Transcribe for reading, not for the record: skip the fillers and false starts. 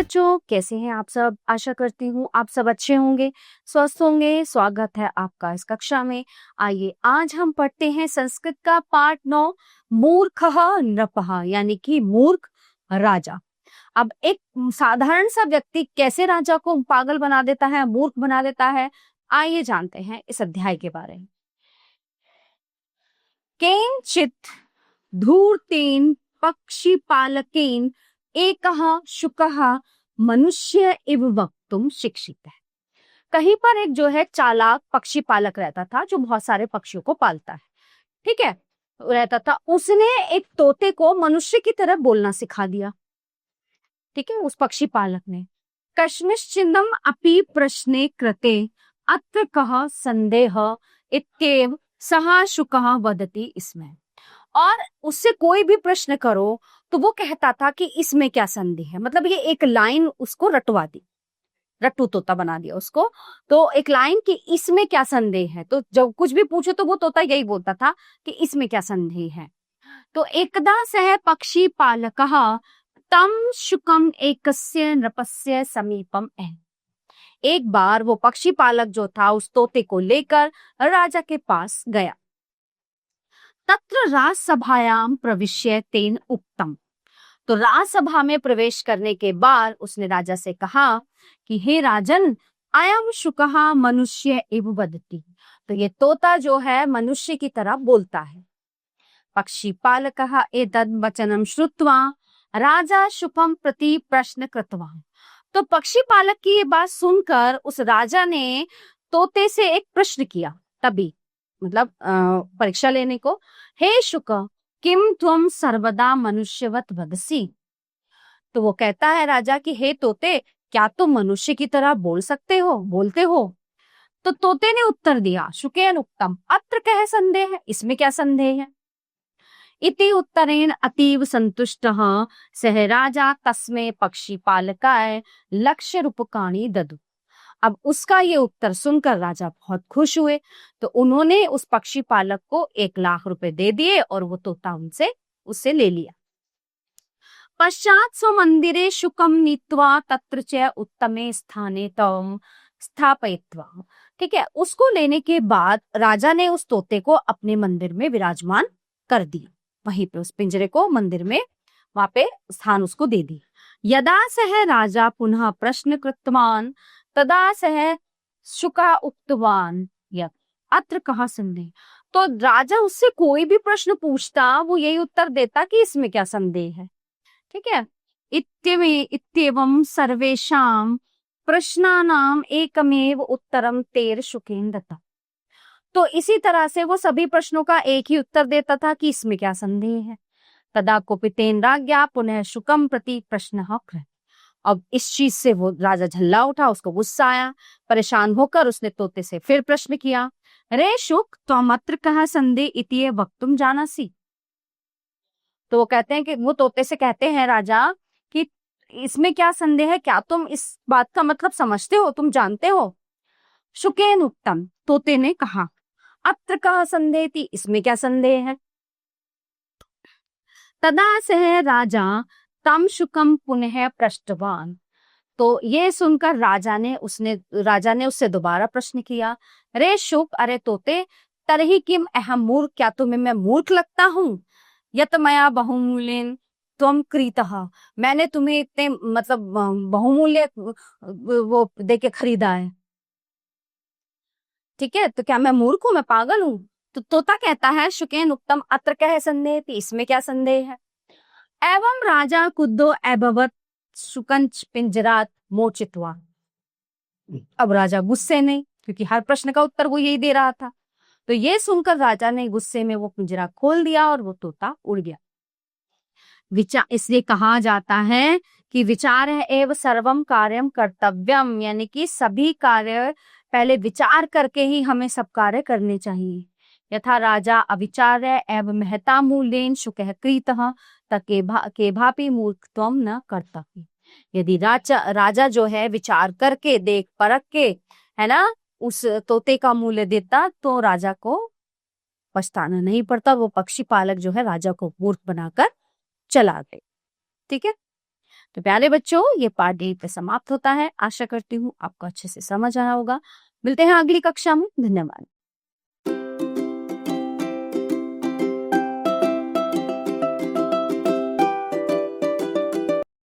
बच्चों, कैसे हैं आप सब? आशा करती हूँ आप सब अच्छे होंगे, स्वस्थ होंगे। स्वागत है आपका इस कक्षा में। आइए आज हम पढ़ते हैं संस्कृत का पाठ 9 मूर्खः नृपः, यानी कि मूर्ख राजा। अब एक साधारण सा व्यक्ति कैसे राजा को पागल बना देता है, मूर्ख बना देता है, आइए जानते हैं इस अध्याय के बारे में। केनचित् धूर्तेन पक्षीपालकेन एकः शुकः मनुष्य इव वक्तुम शिक्षित है। कहीं पर एक जो है चालाक पक्षी पालक रहता था, जो बहुत सारे पक्षियों को पालता है, ठीक है, रहता था। उसने एक तोते को मनुष्य की तरह बोलना सिखा दिया, ठीक है, उस पक्षी पालक ने। कस्मिंश्चिदम अपि प्रश्ने कृते अत्र कः संदेह इत्येव सः शुकः वदति इसमें। और उससे कोई भी प्रश्न करो तो वो कहता था कि इसमें क्या संदेह है। मतलब ये एक लाइन उसको रटवा दी, रट्टू तोता बना दिया उसको। तो एक लाइन कि इसमें क्या संदेह है, तो जब कुछ भी पूछो तो वो तोता यही बोलता था कि इसमें क्या संदेह है। तो एकदा सह पक्षी पालकः तम शुकम एकस्य नृपस्य समीपम है। एक बार वो पक्षी पालक जो था उस तोते को लेकर राजा के पास गया। तत्र राजसभायां प्रविश्य तेन उक्तम। तो राजसभा में प्रवेश करने के बाद उसने राजा से कहा कि हे राजन, अयम शुकः मनुष्य इव वदति। तो ये तोता जो है मनुष्य की तरह बोलता है। पक्षी पालकः एतद् वचनं श्रुत्वा राजा शुकं प्रति प्रश्न कृतवान्। तो पक्षी पालक की ये बात सुनकर उस राजा ने तोते से एक प्रश्न किया, तभी मतलब परीक्षा लेने को। हे शुक, किम त्वम सर्वदा मनुष्यवत वदसी। तो वो कहता है राजा कि हे तोते, क्या तुम मनुष्य की तरह बोलते हो? तो तोते ने उत्तर दिया, शुकेन उक्तम अत्र कह संदेह है, इसमें क्या संदेह है। इति उत्तरेण अतीव संतुष्टः सह राजा तस्मै पक्षी पालकाय लक्ष्य रूपकाणि ददु। अब उसका ये उत्तर सुनकर राजा बहुत खुश हुए, तो उन्होंने उस पक्षी पालक को 1,00,000 रुपए दे दिए और वो तोता उससे ले लिया। पश्चात स्वमंदिरे शुकम नीत्वा तत्र च उत्तमे स्थाने तम स्थापयित्वा। ठीक है, उसको लेने के बाद राजा ने उस तोते को अपने मंदिर में विराजमान कर दिया। वहीं पे उस पिंजरे को मंदिर में वहां पे स्थान उसको दे दी। यदा सह राजा पुनः प्रश्न कृतवान तदा सह शुका उक्तवान यत् अत्र कहा संदेह। तो राजा उससे कोई भी प्रश्न पूछता, वो यही उत्तर देता कि इसमें क्या संदेह है। ठीक है, इत्येवं सर्वेषां प्रश्नानाम एकमेव उत्तरम तेर शुकेन दत्ता। तो इसी तरह से वो सभी प्रश्नों का एक ही उत्तर देता था कि इसमें क्या संदेह है। तदा कुपितेन राज्ञा पुनः शुकम प्रति प्रश्नः कृत। अब इस चीज से वो राजा झल्ला उठा, उसको गुस्सा आया। परेशान होकर उसने तोते से फिर प्रश्न किया, रे शुक, त्वमत्र कः संदेह इति वक्तुम जानासि। तो वो कहते हैं कि वो तोते से कहते हैं राजा कि इसमें क्या संदेह है, क्या तुम इस बात का मतलब समझते हो, तुम जानते हो। शुकेन उत्तम, तोते ने कहा, अत्र कः संदेह थी, इसमें क्या संदेह है। तदा सह राजा तम शुकम पुनः पृष्ठवान। तो ये सुनकर राजा ने उससे दोबारा प्रश्न किया, रे शुक, अरे तोते, तरहि किम अहम मूर्ख, क्या तुम्हें मैं मूर्ख लगता हूँ। यत मया बहुमूल्येन त्वम क्रीतः, मैंने तुम्हें इतने मतलब बहुमूल्य वो देके खरीदा है। ठीक है, तो क्या मैं मूर्ख हूं, मैं पागल हूं। तो तोता कहता है, शुकेन उत्तम अत्र कह संदेह थी, इसमें क्या संदेह है। एवं राजा कुद्धो अभवत शुकंच पिंजरात मोचित्वा। अब राजा गुस्से नहीं, क्योंकि हर प्रश्न का उत्तर वो यही दे रहा था। तो ये सुनकर राजा ने गुस्से में वो पिंजरा खोल दिया और वो तोता उड़ गया। विचार, इसलिए कहा जाता है कि विचार है एव सर्वम कार्यम कर्तव्यम, यानी कि सभी कार्य पहले विचार करके ही हमें सब कार्य करने चाहिए। यथा राजा अविचार्य एव महता मूल्येन शुकः क्रीतः केभापि मूर्खत्वम न कर्तव्य। यदि राजा जो है विचार करके, देख परख के, है ना, उस तोते का मूल्य देता तो राजा को पछताना नहीं पड़ता। वो पक्षी पालक जो है राजा को मूर्ख बनाकर चला गए। ठीक है, तो प्यारे बच्चों, ये पार्ट 8 पे समाप्त होता है। आशा करती हूँ आपको अच्छे से समझ आया होगा। मिलते हैं अगली कक्षा में। धन्यवाद।